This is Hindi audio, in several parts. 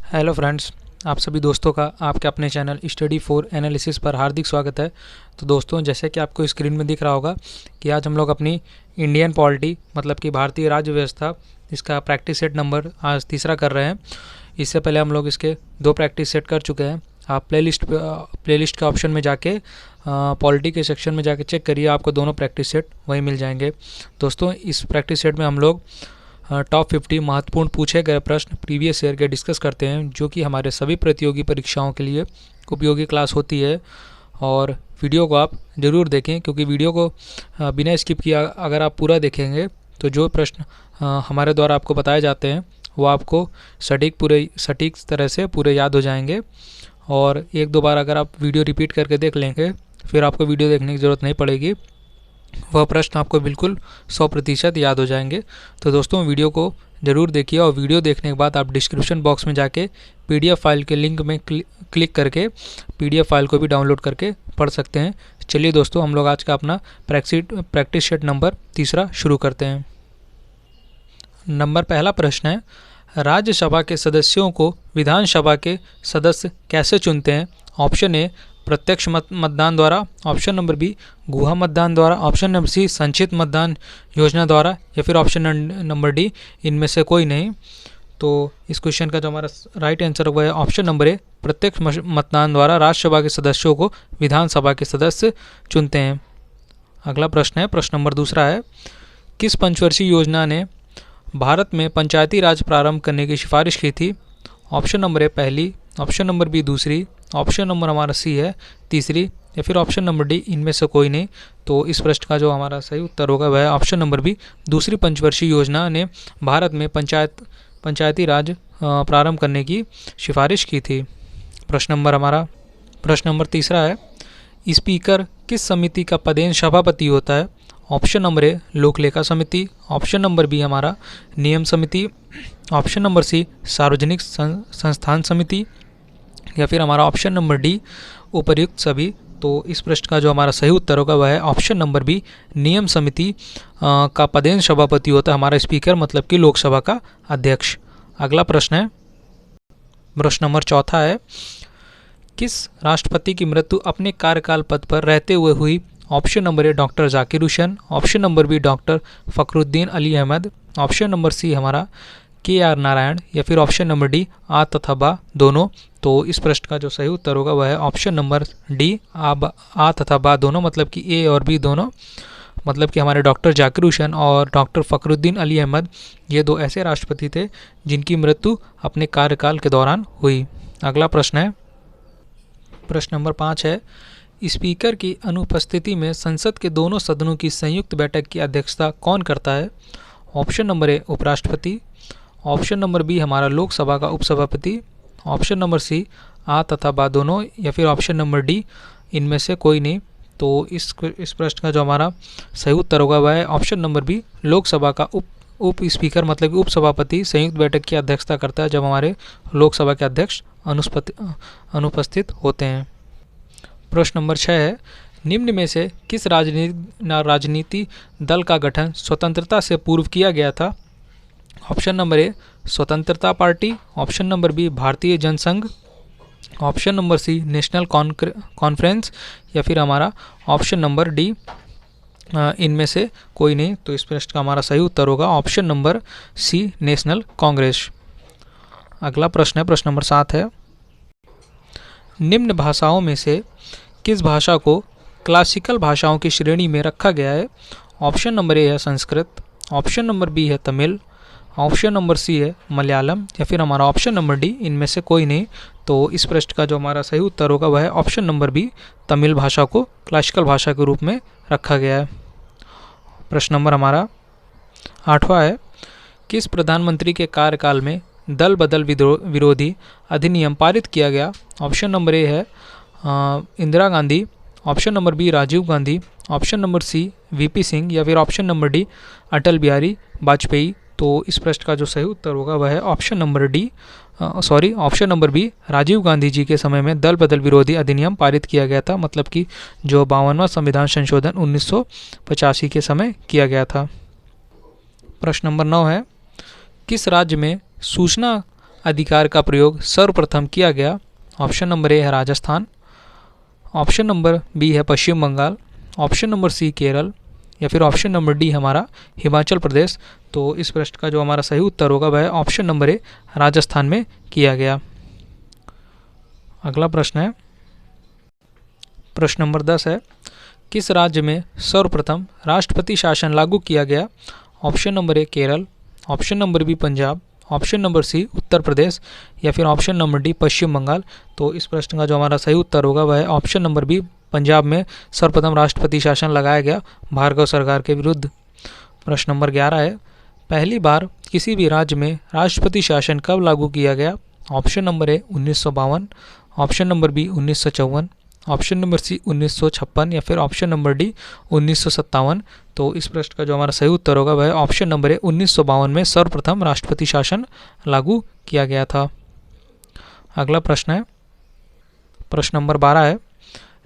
हेलो फ्रेंड्स, आप सभी दोस्तों का आपके अपने चैनल स्टडी फॉर एनालिसिस पर हार्दिक स्वागत है। तो दोस्तों, जैसे कि आपको स्क्रीन में दिख रहा होगा कि आज हम लोग अपनी इंडियन पॉलिटी मतलब कि भारतीय राज्य व्यवस्था इसका प्रैक्टिस सेट नंबर आज तीसरा कर रहे हैं। इससे पहले हम लोग इसके 2 प्रैक्टिस सेट कर चुके हैं। आप प्लेलिस्ट के ऑप्शन में जाके पॉलिटी के सेक्शन में जाके चेक करिए, आपको दोनों प्रैक्टिस सेट वहीं मिल जाएंगे। दोस्तों, इस प्रैक्टिस सेट में हम लोग टॉप 50 महत्वपूर्ण पूछे गए प्रश्न प्रीवियस ईयर के डिस्कस करते हैं, जो कि हमारे सभी प्रतियोगी परीक्षाओं के लिए उपयोगी क्लास होती है। और वीडियो को आप ज़रूर देखें, क्योंकि वीडियो को बिना स्किप किया अगर आप पूरा देखेंगे तो जो प्रश्न हमारे द्वारा आपको बताए जाते हैं वो आपको सटीक तरह से पूरे याद हो जाएंगे। और 1-2 बार अगर आप वीडियो रिपीट करके देख लेंगे, फिर आपको वीडियो देखने की ज़रूरत नहीं पड़ेगी, वह प्रश्न आपको बिल्कुल 100% याद हो जाएंगे। तो दोस्तों, वीडियो को ज़रूर देखिए और वीडियो देखने के बाद आप डिस्क्रिप्शन बॉक्स में जाके पीडीएफ फाइल के लिंक में क्लिक करके पीडीएफ फाइल को भी डाउनलोड करके पढ़ सकते हैं। चलिए दोस्तों, हम लोग आज का अपना प्रैक्टिस सेट नंबर तीसरा शुरू करते हैं। पहला प्रश्न है, राज्यसभा के सदस्यों को विधानसभा के सदस्य कैसे चुनते हैं? ऑप्शन ए प्रत्यक्ष मतदान द्वारा, ऑप्शन नंबर बी गुहा मतदान द्वारा, ऑप्शन नंबर सी संचित मतदान योजना द्वारा, या फिर ऑप्शन नंबर डी इनमें से कोई नहीं। तो इस क्वेश्चन का जो हमारा राइट आंसर हुआ है ऑप्शन नंबर ए प्रत्यक्ष मतदान द्वारा राज्यसभा के सदस्यों को विधानसभा के सदस्य चुनते हैं। अगला प्रश्न है, प्रश्न नंबर दूसरा है, किस पंचवर्षीय योजना ने भारत में पंचायती राज प्रारंभ करने की सिफारिश की थी? ऑप्शन नंबर ए पहली, ऑप्शन नंबर बी दूसरी, ऑप्शन नंबर हमारा सी है तीसरी, या फिर ऑप्शन नंबर डी इनमें से कोई नहीं। तो इस प्रश्न का जो हमारा सही उत्तर होगा वह है ऑप्शन नंबर बी दूसरी पंचवर्षीय योजना ने भारत में पंचायती राज प्रारंभ करने की सिफारिश की थी। प्रश्न नंबर तीसरा है, स्पीकर किस समिति का पदेन सभापति होता है? ऑप्शन नंबर ए लोक लेखा समिति, ऑप्शन नंबर बी हमारा नियम समिति, ऑप्शन नंबर सी सार्वजनिक संस्थान समिति, या फिर हमारा ऑप्शन नंबर डी उपर्युक्त सभी। तो इस प्रश्न का जो हमारा सही उत्तर होगा वह है ऑप्शन नंबर बी नियम समिति का पदेन सभापति होता है हमारा स्पीकर, मतलब कि लोकसभा का अध्यक्ष। अगला प्रश्न है, प्रश्न नंबर चौथा है, किस राष्ट्रपति की मृत्यु अपने कार्यकाल पद पर रहते हुए हुई? Option number A doctor Zakir Hussain, option number B doctor Fakhruddin Ali Ahmed, option number C हमारा KR नारायण, या फिर ऑप्शन नंबर डी आ तथा बा दोनों। तो इस प्रश्न का जो सही उत्तर होगा वह है ऑप्शन नंबर डी आ तथा बा दोनों, मतलब कि ए और बी दोनों। मतलब कि हमारे डॉक्टर जाकिर हुसैन और डॉक्टर फखरुद्दीन अली अहमद ये 2 ऐसे राष्ट्रपति थे जिनकी मृत्यु अपने कार्यकाल के दौरान हुई। अगला प्रश्न है, प्रश्न नंबर 5 है, स्पीकर की अनुपस्थिति में संसद के दोनों सदनों की संयुक्त बैठक की अध्यक्षता कौन करता है? ऑप्शन नंबर ए उपराष्ट्रपति, ऑप्शन नंबर बी हमारा लोकसभा का उपसभापति, ऑप्शन नंबर सी आ तथा बा दोनों, या फिर ऑप्शन नंबर डी इनमें से कोई नहीं। तो इस प्रश्न का जो हमारा सही उत्तर होगा वह है ऑप्शन नंबर बी लोकसभा का उप स्पीकर, मतलब कि उपसभापति संयुक्त बैठक की अध्यक्षता करता है जब हमारे लोकसभा के अध्यक्ष अनुपस्थित होते हैं। प्रश्न नंबर 6 है, निम्न में से किस राजनीति दल का गठन स्वतंत्रता से पूर्व किया गया था? ऑप्शन नंबर ए स्वतंत्रता party, option number B Bharatiya Jana Sangh, option number C National Conference, या फिर हमारा ऑप्शन नंबर डी इनमें से कोई नहीं। तो इस प्रश्न का हमारा सही उत्तर होगा option number C National Congress. अगला प्रश्न है, प्रश्न नंबर 7 है, निम्न भाषाओं में से किस भाषा को क्लासिकल भाषाओं की श्रेणी में रखा गया है? ऑप्शन नंबर ए है संस्कृत, ऑप्शन नंबर बी है तमिल, ऑप्शन नंबर सी है मलयालम, या फिर हमारा ऑप्शन नंबर डी इनमें से कोई नहीं। तो इस प्रश्न का जो हमारा सही उत्तर होगा वह है ऑप्शन नंबर बी तमिल भाषा को क्लासिकल भाषा के रूप में रखा गया है। प्रश्न नंबर हमारा 8वां है, किस प्रधानमंत्री के कार्यकाल में दल बदल विरोधी अधिनियम पारित किया गया? ऑप्शन नंबर ए है Indira Gandhi, option number B Rajiv Gandhi, option number C VP Singh, या फिर option number D Atal Bihari Vajpayee. तो इस प्रश्न का जो सही उत्तर होगा वह है option number B Rajiv Gandhi ji के समय में दल बदल विरोधी अधिनियम पारित किया गया था, मतलब कि जो 52वां संविधान संशोधन 1985 के समय किया गया था। प्रश्न नंबर 9 है, किस राज्य में सूचना अधिकार का प्रयोग सर्वप्रथम किया गया? ऑप्शन नंबर ए है राजस्थान, ऑप्शन नंबर बी है Paschim Bangal, option number C Kerala, या फिर ऑप्शन नंबर डी हमारा हिमाचल प्रदेश। तो इस प्रश्न का जो हमारा सही उत्तर होगा वह ऑप्शन नंबर ए राजस्थान में किया गया। अगला प्रश्न है, प्रश्न नंबर 10 है, किस राज्य में सर्वप्रथम राष्ट्रपति शासन लागू किया गया? Option number A Kerala, option number B Punjab, option number C Uttar Pradesh, या फिर option number D Paschim Bangal. तो इस प्रश्न का जो हमारा सही उत्तर होगा वह है ऑप्शन नंबर बी, पंजाब में सर्वप्रथम राष्ट्रपति शासन लगाया गया भार्गव सरकार के विरुद्ध। प्रश्न नंबर 11 है, पहली बार किसी भी राज्य में राष्ट्रपति शासन कब लागू किया गया? Option number A 1952, option number B 1954, option number C 1956, या फिर ऑप्शन नंबर डी 1957। तो इस प्रश्न का जो हमारा सही उत्तर होगा वह ऑप्शन नंबर ए 1952 में सर्वप्रथम राष्ट्रपति शासन लागू किया गया था। अगला प्रश्न है, प्रश्न नंबर 12 है,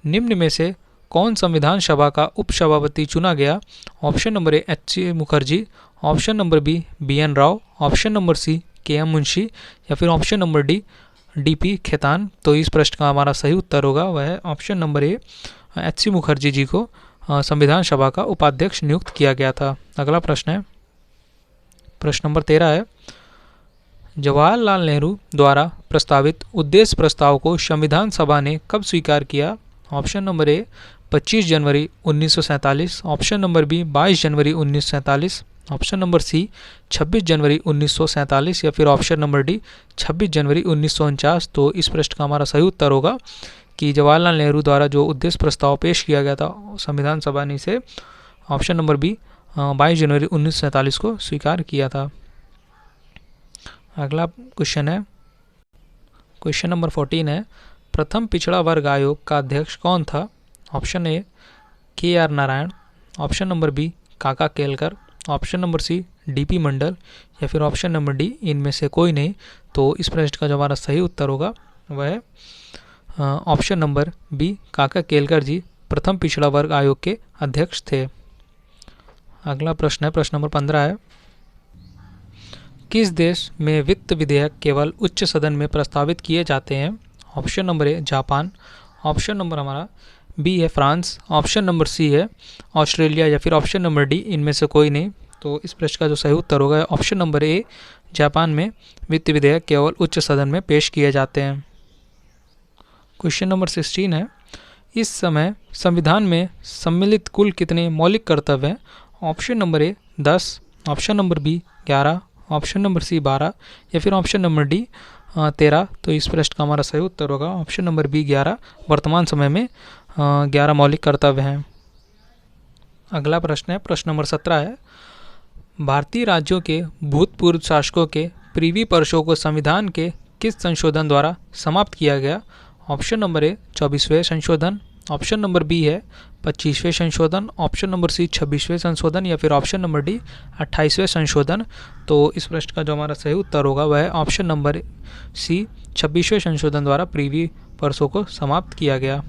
निम्न में से कौन संविधान सभा का उपसभापति चुना गया? Option number A H C. Mukherjee, option number B B N. Rao, option number C K M. Munshi, या फिर option number D D P. Khaitan. तो इस प्रश्न का हमारा सही उत्तर होगा वह है option number A H C. Mukherjee ji को संविधान सभा का उपाध्यक्ष नियुक्त किया गया था। अगला प्रश्न है, प्रश्न नंबर 13 है, जवाहरलाल नेहरू द्वारा प्रस्तावित उद्देश्य प्रस्ताव को संविधान सभा ने कब स्वीकार किया? ऑप्शन नंबर ए 25 जनवरी 1947, ऑप्शन नंबर बी 22 जनवरी 1947, ऑप्शन नंबर सी 26 जनवरी 1947, या फिर ऑप्शन नंबर डी 26 जनवरी 1949। तो इस प्रश्न का हमारा सही उत्तर होगा कि जवाहरलाल नेहरू द्वारा जो उद्देश्य प्रस्ताव पेश किया गया था संविधान सभा ने इसे ऑप्शन नंबर बी 22 जनवरी 1947 को स्वीकार किया था। अगला क्वेश्चन है, क्वेश्चन नंबर 14 है, प्रथम पिछड़ा वर्ग आयोग का अध्यक्ष कौन था? Option A K R. Narayan, option number B Kaka Kelkar, option number C D P. Mandal, या फिर ऑप्शन नंबर डी इनमें से कोई नहीं। तो इस प्रश्न का जो हमारा सही उत्तर होगा वह option number B Kaka Kelkar जी प्रथम पिछड़ा वर्ग आयोग के अध्यक्ष थे। अगला प्रश्न है, प्रश्न नंबर 15 है, किस देश में वित्त विधेयक केवल उच्च सदन में प्रस्तावित किए जाते हैं? Option number A Japan, option number हमारा बी है फ्रांस, ऑप्शन नंबर सी है ऑस्ट्रेलिया, या फिर ऑप्शन नंबर डी इनमें से कोई नहीं। तो इस प्रश्न का जो सही उत्तर होगा ऑप्शन नंबर ए जापान में वित्त विधेयक केवल उच्च सदन में पेश किए जाते हैं। क्वेश्चन नंबर 16 है, इस समय संविधान में सम्मिलित कुल कितने मौलिक कर्तव्य हैं? Option number A 10, option number B 11, option number C 12, या फिर ऑप्शन नंबर डी 13। तो इस प्रश्न का हमारा सही उत्तर होगा ऑप्शन नंबर बी 11। वर्तमान समय में 11 मौलिक कर्तव्य हैं। अगला प्रश्न है, प्रश्न नंबर 17 है, भारतीय राज्यों के भूतपूर्व शासकों के प्रीवी पर्षों को संविधान के किस संशोधन द्वारा समाप्त किया गया? ऑप्शन नंबर ए 24वें संशोधन, ऑप्शन नंबर बी है 25वें संशोधन, ऑप्शन नंबर सी 26वें संशोधन, या फिर ऑप्शन नंबर डी 28वें संशोधन। तो इस प्रश्न का जो हमारा सही उत्तर होगा वह है ऑप्शन नंबर सी 26वें संशोधन द्वारा प्रीवी पर्षों को समाप्त किया गया।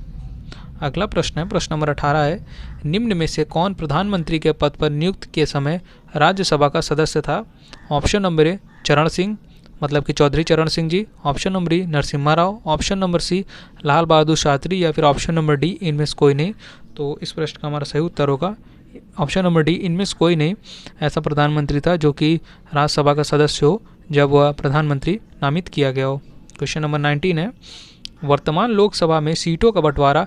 अगला प्रश्न है, प्रश्न नंबर 18 है, निम्न में से कौन प्रधानमंत्री के पद पर नियुक्त के समय राज्यसभा का सदस्य था? ऑप्शन नंबर ए चरण सिंह, मतलब कि Chaudhary Charan Singh ji, option number E Narasimha Rao, option number C Lal Bahadur Shastri, या फिर ऑप्शन नंबर डी इनमें से कोई नहीं। तो इस प्रश्न का हमारा सही उत्तर होगा ऑप्शन नंबर डी इनमें से कोई नहीं ऐसा प्रधानमंत्री था जो कि राज्यसभा का सदस्य हो जब वह प्रधानमंत्री नामित किया गया हो। क्वेश्चन नंबर 19 है, वर्तमान लोकसभा में सीटों का बंटवारा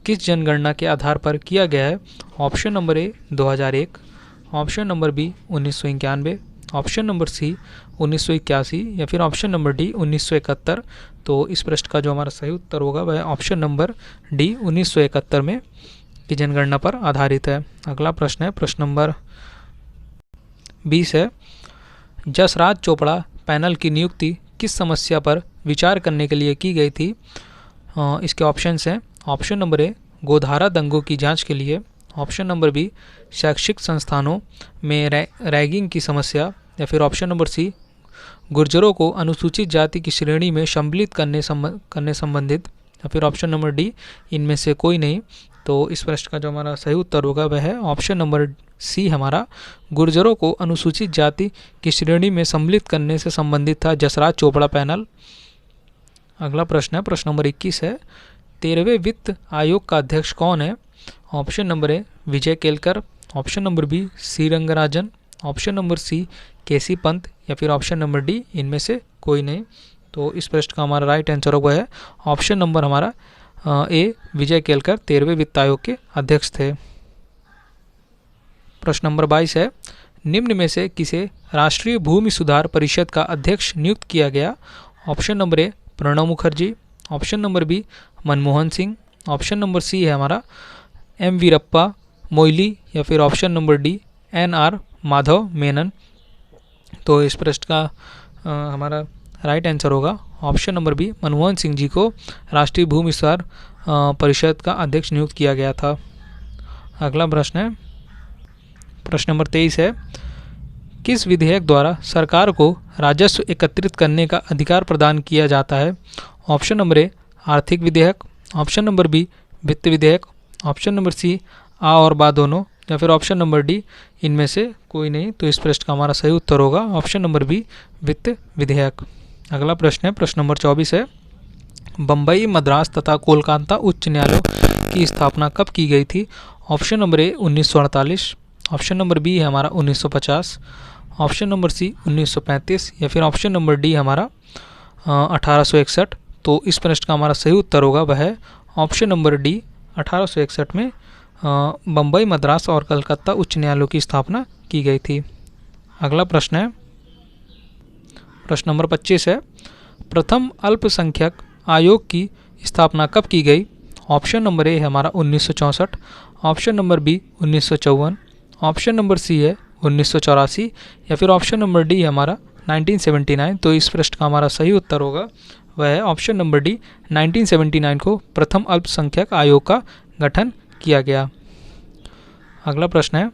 किस जनगणना के आधार पर किया गया है? Option number A 2001, option number B 1991, option number C 1981, या फिर ऑप्शन नंबर डी 1971। तो इस प्रश्न का जो हमारा सही उत्तर होगा वह ऑप्शन नंबर डी 1971 में की जनगणना पर आधारित है। अगला प्रश्न है, प्रश्न नंबर 20 है, जसराज चोपड़ा पैनल की नियुक्ति किस समस्या पर विचार करने के लिए की गई थी? इसके ऑप्शंस हैं, ऑप्शन नंबर ए गोधारा दंगों की जांच के लिए, ऑप्शन नंबर बी शैक्षिक संस्थानों में रैगिंग की समस्या, या फिर ऑप्शन नंबर सी गुर्जरों को अनुसूचित जाति की श्रेणी में सम्मिलित करने संबंधित, या फिर ऑप्शन नंबर डी इनमें से कोई नहीं। तो इस प्रश्न का जो हमारा सही उत्तर होगा वह है ऑप्शन नंबर सी हमारा, गुर्जरों को अनुसूचित जाति की श्रेणी में सम्मिलित करने से संबंधित था जसराज चोपड़ा पैनल। अगला प्रश्न है, प्रश्न नंबर 21 है, 13वें वित्त आयोग का अध्यक्ष कौन है? Option number A Vijay Kelkar, option number B C Rangarajan, option number C K C Pant या फिर ऑप्शन नंबर डी इनमें से कोई नहीं। तो इस प्रश्न का हमारा राइट आंसर होगा है ऑप्शन नंबर हमारा ए विजय केलकर 13वें वित्त आयोग के अध्यक्ष थे। प्रश्न नंबर 22 है, निम्न में से किसे राष्ट्रीय भूमि सुधार परिषद का अध्यक्ष नियुक्त किया गया? Option number A Pranab Mukherjee, option number B Manmohan Singh, option number C है हमारा एम वीरप्पा मोइली या फिर option number D NR Madhav Menon. तो इस प्रश्न का हमारा राइट आंसर होगा option number B, Manmohan Singh ji को राष्ट्रीय भूमि सुधार परिषद का अध्यक्ष नियुक्त किया गया था। अगला प्रश्न है, प्रश्न नंबर 23 है, किस विधेयक द्वारा सरकार को राजस्व एकत्रित करने का अधिकार प्रदान किया जाता है? ऑप्शन नंबर ए आर्थिक विधेयक, ऑप्शन नंबर बी वित्त विधेयक, ऑप्शन नंबर सी आ और बा दोनों या फिर ऑप्शन नंबर डी इनमें से कोई नहीं। तो इस प्रश्न का हमारा सही उत्तर होगा ऑप्शन नंबर बी वित्त विधेयक। अगला प्रश्न है, प्रश्न नंबर 24 है, बम्बई, मद्रास तथा कोलकाता उच्च न्यायालयों की स्थापना कब की गई थी? Option number A 1948, option number B है हमारा 1950, ऑप्शन नंबर सी 1935 या फिर ऑप्शन नंबर डी हमारा 1861। तो इस प्रश्न का हमारा सही उत्तर होगा वह है ऑप्शन नंबर डी 1861 में बम्बई, मद्रास और कलकत्ता उच्च न्यायालयों की स्थापना की गई थी। अगला प्रश्न है, प्रश्न नंबर 25 है, प्रथम अल्पसंख्यक आयोग की स्थापना कब की गई? ऑप्शन नंबर ए है हमारा 1964, option number B 1954, option number C है 1984 या फिर ऑप्शन नंबर डी हमारा 1979। तो इस प्रश्न का हमारा सही उत्तर होगा वह है ऑप्शन नंबर डी 1979 को प्रथम अल्पसंख्यक आयोग का गठन किया गया। अगला प्रश्न है,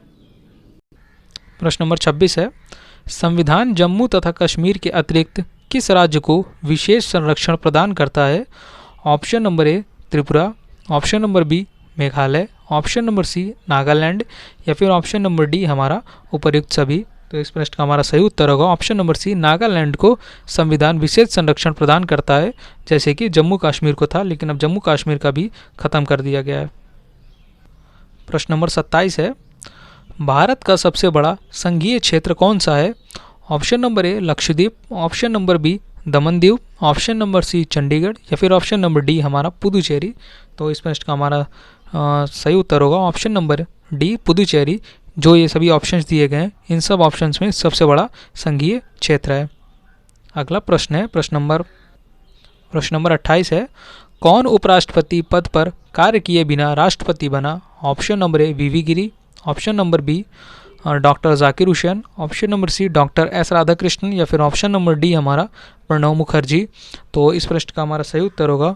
प्रश्न नंबर 26 है, संविधान जम्मू तथा कश्मीर के अतिरिक्त किस राज्य को विशेष संरक्षण प्रदान करता है? Option number A Tripura, option number B Meghalaya, option number C Nagaland या फिर ऑप्शन नंबर डी हमारा उपर्युक्त सभी। तो इस प्रश्न का हमारा सही उत्तर होगा ऑप्शन नंबर सी, नागालैंड को संविधान विशेष संरक्षण प्रदान करता है, जैसे कि जम्मू कश्मीर को था, लेकिन अब जम्मू कश्मीर का भी खत्म कर दिया गया है। प्रश्न नंबर 27 है, भारत का सबसे बड़ा संघीय क्षेत्र कौन सा है? Option number A Lakshadweep, option number B Daman Diu, option number C Chandigarh या फिर ऑप्शन नंबर डी हमारा पुदुचेरी। तो इस प्रश्न का हमारा सही उत्तर होगा ऑप्शन नंबर डी पुदुचेरी। जो ये सभी ऑप्शंस दिए गए हैं इन सब ऑप्शंस में सबसे बड़ा संघीय क्षेत्र है। अगला प्रश्न है, प्रश्न नंबर 28 है, कौन उपराष्ट्रपति पद पर कार्य किए बिना राष्ट्रपति बना? Option number A V V Giri, option number B doctor Zakir Hussain, option number C doctor S Radhakrishnan या फिर ऑप्शन नंबर डी हमारा प्रणब मुखर्जी। तो इस प्रश्न का हमारा सही उत्तर होगा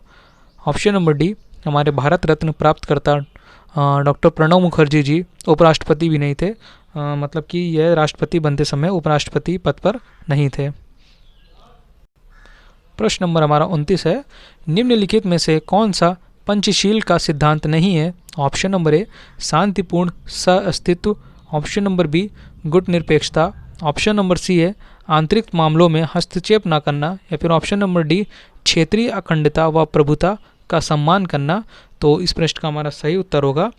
ऑप्शन नंबर डी, हमारे भारत रत्न प्राप्तकर्ता डॉक्टर प्रणब मुखर्जी जी उपराष्ट्रपति भी नहीं थे, मतलब कि यह राष्ट्रपति बनते समय उपराष्ट्रपति पद पर नहीं थे। प्रश्न नंबर हमारा 29 है, निम्नलिखित में से कौन सा पंचशील का सिद्धांत नहीं है? ऑप्शन नंबर ए शांतिपूर्ण सह-अस्तित्व, ऑप्शन नंबर बी गुट निरपेक्षता, ऑप्शन नंबर सी है आंतरिक मामलों में हस्तक्षेप न करना या फिर ऑप्शन नंबर डी क्षेत्रीय अखंडता व प्रभुता का सम्मान करना। तो इस प्रश्न का हमारा सही उत्तर होगा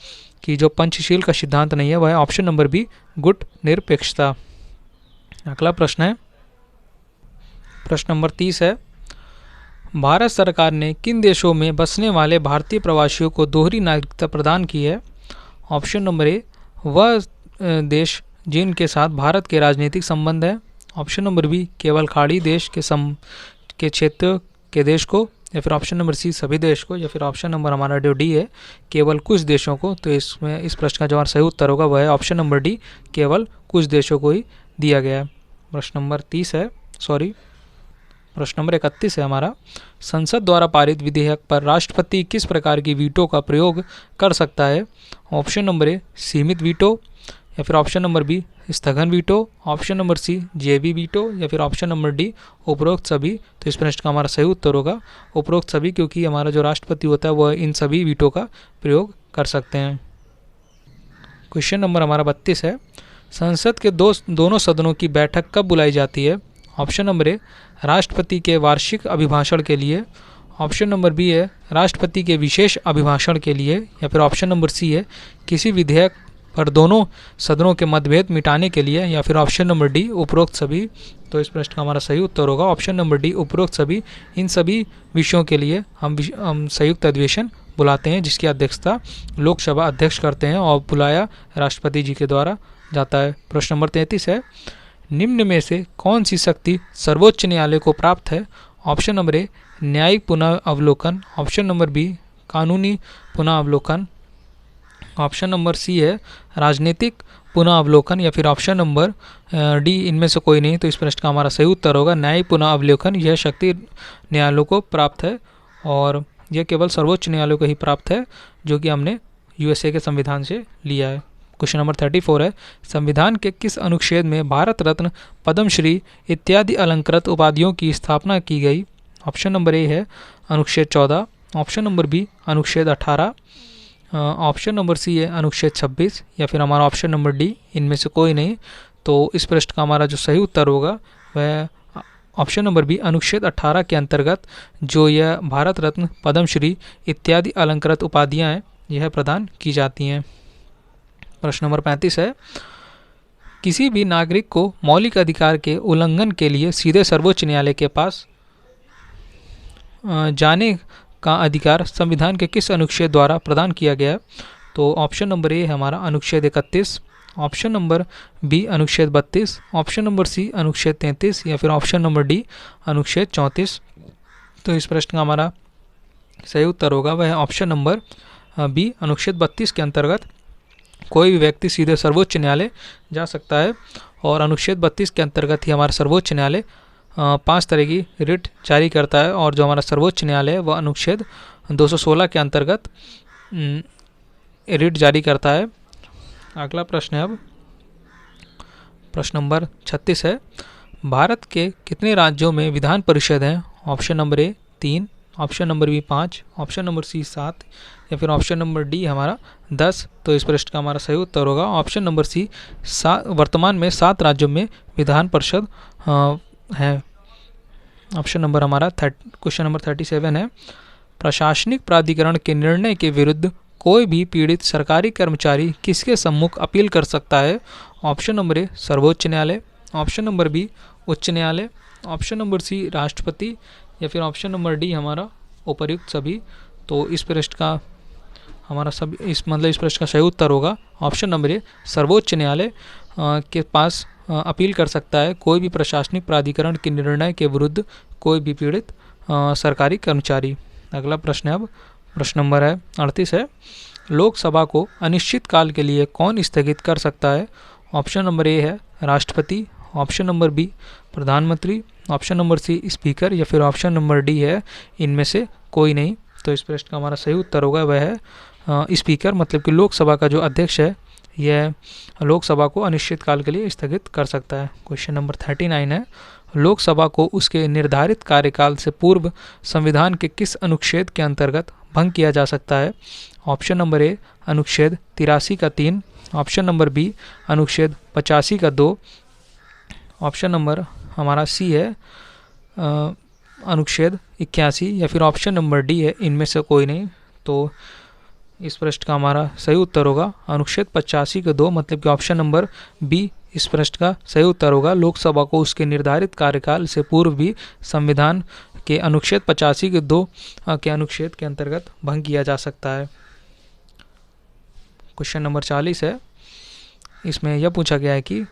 कि जो पंचशील का सिद्धांत नहीं है वह है ऑप्शन नंबर बी गुट निरपेक्षता। अगला प्रश्न है, प्रश्न नंबर 30 है, भारत सरकार ने किन देशों में बसने वाले भारतीय प्रवासियों को दोहरी नागरिकता प्रदान की है? ऑप्शन नंबर ए वह देश जिनके साथ भारत के राजनीतिक संबंध है, ऑप्शन नंबर बी केवल खाड़ी देश के क्षेत्र के देश को या फिर ऑप्शन नंबर सी सभी देश को या फिर ऑप्शन नंबर हमारा जो डी है केवल कुछ देशों को। तो इसमें इस प्रश्न का जो सही उत्तर होगा वह है ऑप्शन नंबर डी केवल कुछ देशों को ही दिया गया है। प्रश्न नंबर 31 है हमारा, संसद द्वारा पारित विधेयक पर राष्ट्रपति किस प्रकार की वीटो का प्रयोग कर सकता है? ऑप्शन नंबर ए सीमित वीटो या फिर ऑप्शन नंबर बी स्थगन वीटो, ऑप्शन नंबर सी जेबी वीटो या फिर ऑप्शन नंबर डी उपरोक्त सभी। तो इस प्रश्न का हमारा सही उत्तर होगा उपरोक्त सभी, क्योंकि हमारा जो राष्ट्रपति होता है वह इन सभी वीटो का प्रयोग कर सकते हैं। क्वेश्चन नंबर हमारा 32 है, संसद के दोनों सदनों की बैठक कब बुलाई जाती है? ऑप्शन नंबर ए, राष्ट्रपति के वार्षिक अभिभाषण के लिए। ऑप्शन नंबर बी है राष्ट्रपति के विशेष अभिभाषण के लिए। या फिर ऑप्शन नंबर सी है किसी विधेयक पर दोनों सदनों के मतभेद मिटाने के लिए। या फिर ऑप्शन नंबर डी उपरोक्त सभी। तो इस प्रश्न का हमारा सही उत्तर होगा ऑप्शन नंबर डी उपरोक्त सभी। इन सभी विषयों के लिए हम संयुक्त अधिवेशन बुलाते हैं, जिसकी अध्यक्षता लोकसभा अध्यक्ष करते हैं और बुलाया राष्ट्रपति जी के द्वारा जाता है। प्रश्न नंबर 33 है, निम्न में से कौन सी शक्ति सर्वोच्च न्यायालय को प्राप्त है? ऑप्शन नंबर ए, न्यायिक पुनः अवलोकन। ऑप्शन नंबर बी, कानूनी पुनः अवलोकन। ऑप्शन नंबर सी है राजनीतिक पुनः अवलोकन। या फिर ऑप्शन नंबर डी, इनमें से कोई नहीं। तो इस प्रश्न का हमारा सही उत्तर होगा न्यायिक पुनः अवलोकन। यह शक्ति न्यायालयों को प्राप्त है और यह केवल सर्वोच्च न्यायालय को ही प्राप्त है, जो कि हमने यूएसए के संविधान से लिया है। क्वेश्चन नंबर 34 है, संविधान के किस अनुच्छेद में भारत रत्न, पद्मश्री इत्यादि अलंकृत उपाधियों की स्थापना की गई? ऑप्शन नंबर ए है अनुच्छेद 14। ऑप्शन नंबर बी अनुच्छेद 18। ऑप्शन नंबर सी है अनुच्छेद 26। या फिर हमारा ऑप्शन नंबर डी, इनमें से कोई नहीं। तो इस प्रश्न का हमारा जो सही उत्तर होगा वह ऑप्शन नंबर बी अनुच्छेद 18 के अंतर्गत जो यह भारत रत्न, पद्मश्री इत्यादि अलंकृत उपाधियाँ हैं, यह प्रदान की जाती हैं। प्रश्न नंबर 35 है, किसी भी नागरिक को मौलिक अधिकार के उल्लंघन के लिए सीधे सर्वोच्च न्यायालय के पास जाने का अधिकार संविधान के किस अनुच्छेद द्वारा प्रदान किया गया? तो ऑप्शन नंबर ए है हमारा अनुच्छेद 31। ऑप्शन नंबर बी अनुच्छेद 32। ऑप्शन नंबर सी अनुच्छेद 33। या फिर ऑप्शन नंबर डी अनुच्छेद 34। तो इस प्रश्न का हमारा सही उत्तर होगा वह ऑप्शन नंबर बी अनुच्छेद 32 के अंतर्गत कोई भी व्यक्ति सीधे सर्वोच्च न्यायालय जा सकता है। और अनुच्छेद 32 के अंतर्गत ही हमारा सर्वोच्च न्यायालय 5 तरह की रिट जारी करता है। और जो हमारा सर्वोच्च न्यायालय है वह अनुच्छेद 216 के अंतर्गत रिट जारी करता है। अगला प्रश्न है अब प्रश्न नंबर 36 है, भारत के कितने राज्यों में विधान परिषद हैं? Option number A 3। Option number B 5। Option number C 7। या फिर ऑप्शन नंबर डी हमारा 10। तो इस प्रश्न का हमारा सही उत्तर होगा ऑप्शन नंबर सी, वर्तमान में 7 राज्यों में विधान परिषद है। ऑप्शन नंबर हमारा क्वेश्चन नंबर 37 है, प्रशासनिक प्राधिकरण के निर्णय के विरुद्ध कोई भी पीड़ित सरकारी कर्मचारी किसके सम्मुख अपील कर सकता है? ऑप्शन नंबर ए सर्वोच्च न्यायालय। ऑप्शन नंबर बी उच्च न्यायालय। ऑप्शन नंबर सी राष्ट्रपति। या फिर ऑप्शन नंबर डी हमारा उपर्युक्त सभी। तो इस प्रश्न का हमारा सब इस प्रश्न का सही उत्तर होगा ऑप्शन नंबर ए, सर्वोच्च न्यायालय के पास अपील कर सकता है कोई भी प्रशासनिक प्राधिकरण के निर्णय के विरुद्ध कोई भी पीड़ित सरकारी कर्मचारी। अगला प्रश्न है अब प्रश्न नंबर 38 है, लोकसभा को अनिश्चित काल के लिए कौन स्थगित कर सकता है? ऑप्शन नंबर ए है राष्ट्रपति। ऑप्शन नंबर बी प्रधानमंत्री। Option number C speaker. या फिर ऑप्शन नंबर डी है इनमें से कोई नहीं। तो इस प्रश्न का हमारा सही उत्तर होगा वह है स्पीकर, मतलब कि लोकसभा का जो अध्यक्ष है यह लोकसभा को अनिश्चित काल के लिए स्थगित कर सकता है। क्वेश्चन नंबर 39 है, लोकसभा को उसके निर्धारित कार्यकाल से पूर्व संविधान के किस अनुच्छेद के अंतर्गत भंग किया जा सकता है? ऑप्शन नंबर ए अनुच्छेद 83 का 3। ऑप्शन नंबर बी अनुच्छेद 85 का 2। ऑप्शन नंबर हमारा सी है अनुच्छेद 81। या फिर ऑप्शन नंबर डी है इनमें से कोई नहीं। तो इस प्रश्न का हमारा सही उत्तर होगा अनुच्छेद 85 के 2, मतलब कि ऑप्शन नंबर बी इस प्रश्न का सही उत्तर होगा। लोकसभा को उसके निर्धारित कार्यकाल से पूर्व भी संविधान के अनुच्छेद 85 के 2 के अनुच्छेद के अंतर्गत भंग किया जा सकता है। क्वेश्चन नंबर 40 है, इसमें यह पूछा गया है कि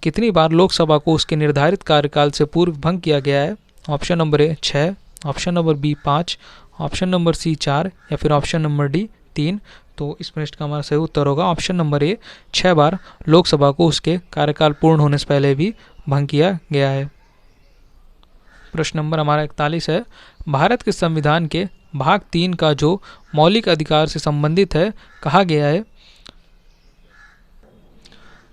कितनी बार लोकसभा को उसके निर्धारित कार्यकाल से पूर्व भंग किया गया है? Option number A 6। Option number B 5। Option number C 4। या फिर ऑप्शन नंबर डी 3। तो इस प्रश्न का हमारा सही उत्तर होगा ऑप्शन नंबर ए 6 बार लोकसभा को उसके कार्यकाल पूर्ण होने से पहले भी भंग किया गया है। प्रश्न नंबर हमारा 41 है, भारत के संविधान के भाग 3 का जो मौलिक अधिकार से संबंधित है कहा गया है?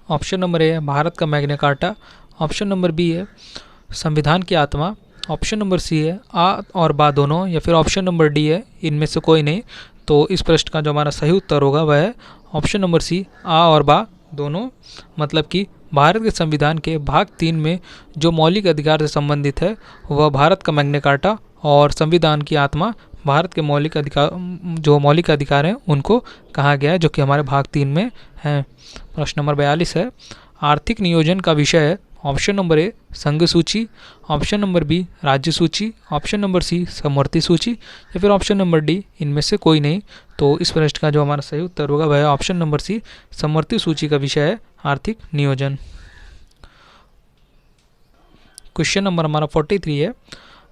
ऑप्शन नंबर ए है भारत का Magna Carta. Option number B है संविधान की आत्मा। ऑप्शन नंबर सी है आ और बा दोनों। या फिर ऑप्शन नंबर डी है इनमें से कोई नहीं। तो इस प्रश्न का जो हमारा सही उत्तर होगा वह है ऑप्शन नंबर सी, आ और बा दोनों। मतलब कि भारत के संविधान के भाग 3 में जो मौलिक अधिकार से संबंधित है वह भारत का मैग्ना कार्टा, और संविधान की आत्मा भारत के मौलिक अधिकार हैं उनको कहा गया है, जो कि हमारे भाग 3 में हैं। प्रश्न नंबर 42 है, आर्थिक नियोजन का विषय है ऑप्शन नंबर ए संघ सूची, ऑप्शन नंबर बी राज्य सूची, ऑप्शन नंबर सी समवर्ती सूची या फिर ऑप्शन नंबर डी इनमें से कोई नहीं। तो इस प्रश्न का जो हमारा सही उत्तर होगा वह है ऑप्शन नंबर सी, समवर्ती सूची का विषय है आर्थिक नियोजन। क्वेश्चन नंबर हमारा 43 है,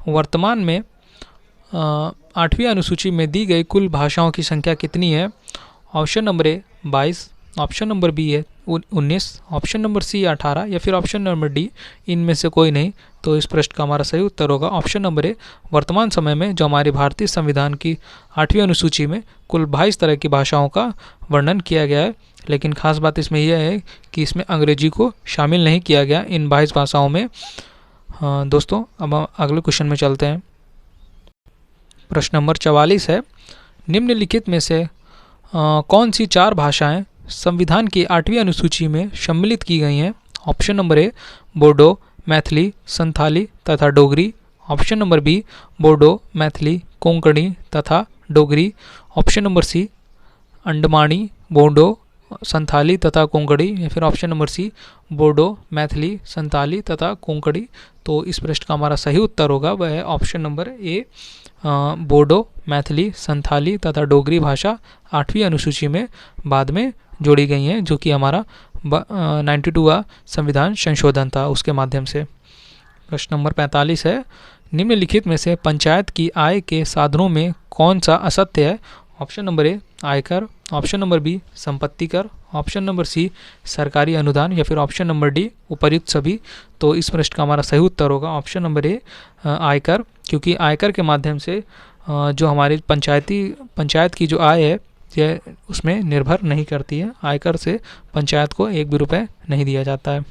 वर्तमान में 8वीं अनुसूची में दी गई कुल भाषाओं की संख्या कितनी है? Option number A 22, option number B है 19, ऑप्शन नंबर सी 18 या फिर ऑप्शन नंबर डी इनमें से कोई नहीं। तो इस प्रश्न का हमारा सही उत्तर होगा ऑप्शन नंबर ए, वर्तमान समय में जो हमारे भारतीय संविधान की 8वीं अनुसूची में कुल 22 तरह की भाषाओं का वर्णन किया गया है, लेकिन खास बात इसमें यह है कि इसमें अंग्रेजी को शामिल नहीं किया गया इन 22 भाषाओं में। दोस्तों अब हम अगले क्वेश्चन में चलते हैं। प्रश्न नंबर 44 है, निम्नलिखित में से कौन सी 4 भाषाएं संविधान की 8वीं अनुसूची में सम्मिलित की गई हैं? Option number A Bodo, Maithili, Santhali तथा Dogri, option number B Bodo, Maithili, Konkani तथा Dogri, option number C Andamani, Bodo, Santhali तथा कोंकणी या फिर option number C Bodo, Maithili, Santhali तथा कोंकणी। तो इस प्रश्न का हमारा सही उत्तर होगा वह है option number A, Bodo, Maithili, Santhali तथा डोगरी भाषा 8वीं अनुसूची में बाद में जोड़ी गई हैं, जो कि हमारा 92वां संविधान संशोधन था उसके माध्यम से। प्रश्न नंबर 45 है, निम्नलिखित में से पंचायत की आय के साधनों में कौन सा असत्य है? ऑप्शन नंबर ए आयकर, ऑप्शन नंबर बी संपत्ति कर, ऑप्शन नंबर सी सरकारी अनुदान या फिर ऑप्शन नंबर डी उपर्युक्त सभी। तो इस प्रश्न का हमारा सही उत्तर होगा ऑप्शन नंबर ए आयकर, क्योंकि आयकर के माध्यम से जो हमारी पंचायत की जो आय है यह उसमें निर्भर नहीं करती है। आयकर से पंचायत को 1 भी रुपये नहीं दिया जाता है।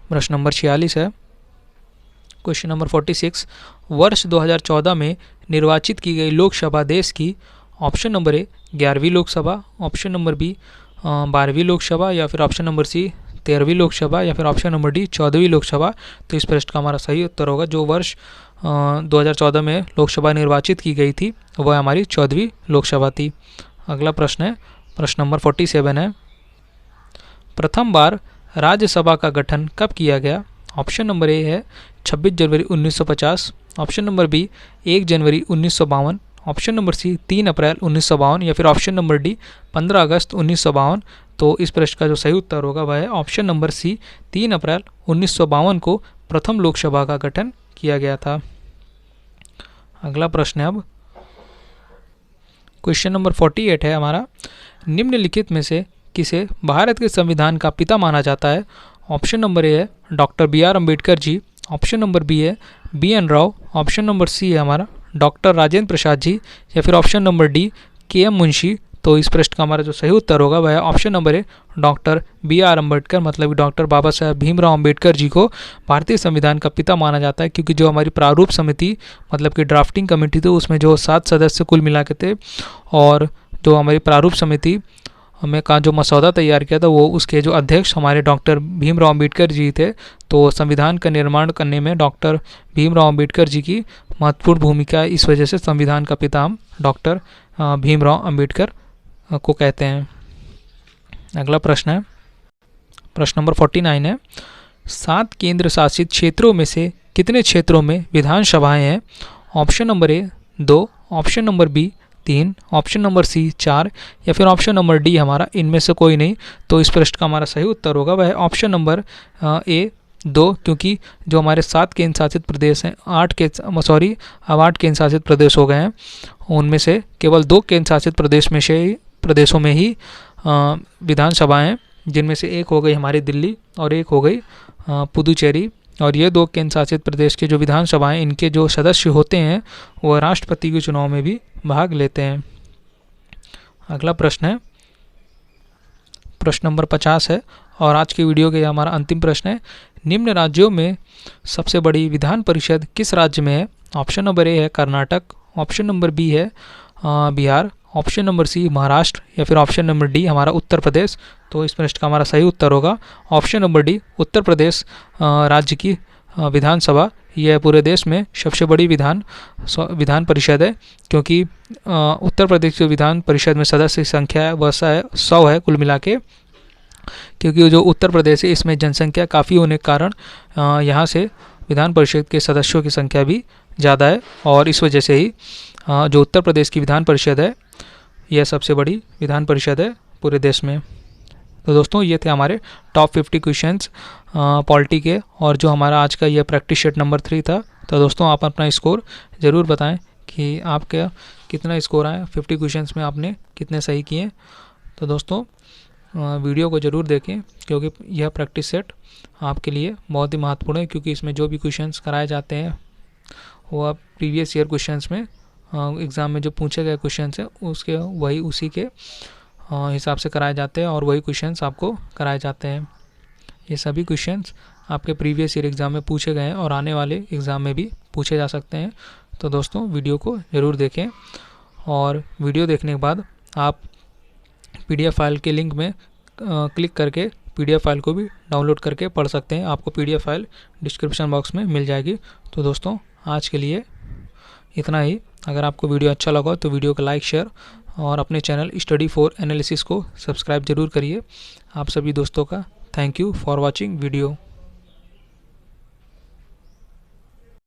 प्रश्न नंबर 46 है, क्वेश्चन नंबर 46, वर्ष 2014 में निर्वाचित की गई लोकसभा देश की ऑप्शन नंबर ए 11वीं लोकसभा, ऑप्शन नंबर बी 12वीं लोकसभा या फिर ऑप्शन नंबर सी 13वीं लोकसभा या फिर ऑप्शन नंबर डी 14वीं लोकसभा। तो इस प्रश्न का हमारा सही उत्तर होगा जो वर्ष 2014 में लोकसभा निर्वाचित की गई थी वह हमारी 14वीं लोकसभा थी। अगला प्रश्न है, प्रश्न नंबर 47 है, प्रथम बार राज्यसभा का गठन कब किया गया? ऑप्शन नंबर ए है 26 जनवरी 1950, ऑप्शन नंबर बी 1 जनवरी 1952, ऑप्शन नंबर सी 3 अप्रैल 1952 या फिर ऑप्शन नंबर डी 15 अगस्त 1952। तो इस प्रश्न का जो सही उत्तर होगा वह है ऑप्शन नंबर सी 3 अप्रैल 1952 को प्रथम लोकसभा का गठन किया गया था। अगला प्रश्न है अब क्वेश्चन नंबर 48 है हमारा, निम्नलिखित में से किसे भारत के संविधान का पिता माना जाता है? ऑप्शन नंबर ए है doctor BR Ambedkar ji, option number B है BN Rao, option number C है हमारा डॉक्टर राजेंद्र प्रसाद जी या फिर option number D KM Munshi. तो इस प्रश्न का हमारा जो सही उत्तर होगा वह है option number A doctor BR Ambedkar, मतलब डॉक्टर बाबा साहब भीमराव अम्बेडकर जी को भारतीय संविधान का पिता माना जाता है, क्योंकि जो हमारी प्रारूप समिति मतलब कि ड्राफ्टिंग कमेटी थी उसमें जो 7 सदस्य कुल मिला के थे, और जो हमारी प्रारूप समिति में का जो मसौदा तैयार किया था वो उसके जो अध्यक्ष हमारे डॉक्टर भीमराव अम्बेडकर जी थे। तो संविधान का निर्माण करने में डॉक्टर भीमराव अम्बेडकर जी की महत्वपूर्ण भूमिका, इस वजह से संविधान का पिता हम डॉक्टर भीमराव अम्बेडकर को कहते हैं। अगला प्रश्न है, प्रश्न नंबर 49 है, 7 केंद्र शासित क्षेत्रों में से कितने क्षेत्रों में विधानसभाएं हैं? Option number A 2, option number B 3, option number C 4 या फिर ऑप्शन नंबर डी हमारा इनमें से कोई नहीं। तो इस प्रश्न का हमारा सही उत्तर होगा वह ऑप्शन नंबर ए 2, क्योंकि जो हमारे 7 केंद्र शासित प्रदेश हैं 8 केंद्र शासित प्रदेश हो गए हैं, उनमें से केवल 2 केंद्र शासित प्रदेशों में ही विधानसभाएं, जिनमें से एक हो गई हमारी दिल्ली और एक हो गई पुदुचेरी, और ये 2 केंद्र शासित प्रदेश के जो विधानसभाएं इनके जो सदस्य होते हैं वह राष्ट्रपति के चुनाव में भी भाग लेते हैं। अगला प्रश्न है, प्रश्न नंबर 50 है और आज की वीडियो के हमारा अंतिम प्रश्न है, निम्न राज्यों में सबसे बड़ी विधान परिषद किस राज्य में है? ऑप्शन नंबर ए है कर्नाटक, ऑप्शन नंबर बी है Bihar, option number C Maharashtra, या फिर ऑप्शन नंबर डी हमारा उत्तर प्रदेश। तो इस प्रश्न का हमारा सही उत्तर होगा option number D, Uttar Pradesh राज्य की विधानसभा यह पूरे देश में सबसे बड़ी विधान परिषद है, क्योंकि उत्तर प्रदेश की विधान परिषद में सदस्य की संख्या है वह 100 है कुल मिला के, क्योंकि जो उत्तर प्रदेश है इसमें जनसंख्या काफ़ी होने के कारण यहाँ से विधान परिषद के सदस्यों की संख्या भी ज़्यादा है, और इस वजह से ही जो उत्तर प्रदेश की विधान परिषद है यह सबसे बड़ी विधान परिषद है पूरे देश में। तो दोस्तों ये थे हमारे टॉप 50 क्वेश्चंस पॉलिटी के, और जो हमारा आज का ये प्रैक्टिस सेट नंबर 3 था। तो दोस्तों आप अपना स्कोर ज़रूर बताएं कि आपका कितना स्कोर आया, 50 क्वेश्चंस में आपने कितने सही किए। तो दोस्तों वीडियो को ज़रूर देखें, क्योंकि यह प्रैक्टिस सेट आपके लिए बहुत ही महत्वपूर्ण है, क्योंकि इसमें जो भी क्वेश्चंस कराए जाते हैं वो आप प्रीवियस ईयर क्वेश्चंस में एग्ज़ाम में जो पूछे गए क्वेश्चंस हैं उसके उसी के हिसाब से कराए जाते हैं, और वही क्वेश्चंस आपको कराए जाते हैं। ये सभी क्वेश्चंस आपके प्रीवियस ईयर एग्ज़ाम में पूछे गए हैं और आने वाले एग्ज़ाम में भी पूछे जा सकते हैं। तो दोस्तों वीडियो को ज़रूर देखें, और वीडियो देखने के बाद आप PDF फाइल के लिंक में क्लिक करके PDF फाइल को भी डाउनलोड करके पढ़ सकते हैं। आपको PDF फाइल डिस्क्रिप्शन बॉक्स में मिल जाएगी। तो दोस्तों आज के लिए इतना ही। अगर आपको वीडियो अच्छा लगा तो वीडियो को लाइक, शेयर और अपने चैनल स्टडी फॉर एनालिसिस को सब्सक्राइब जरूर करिए। आप सभी दोस्तों का thank you for watching video.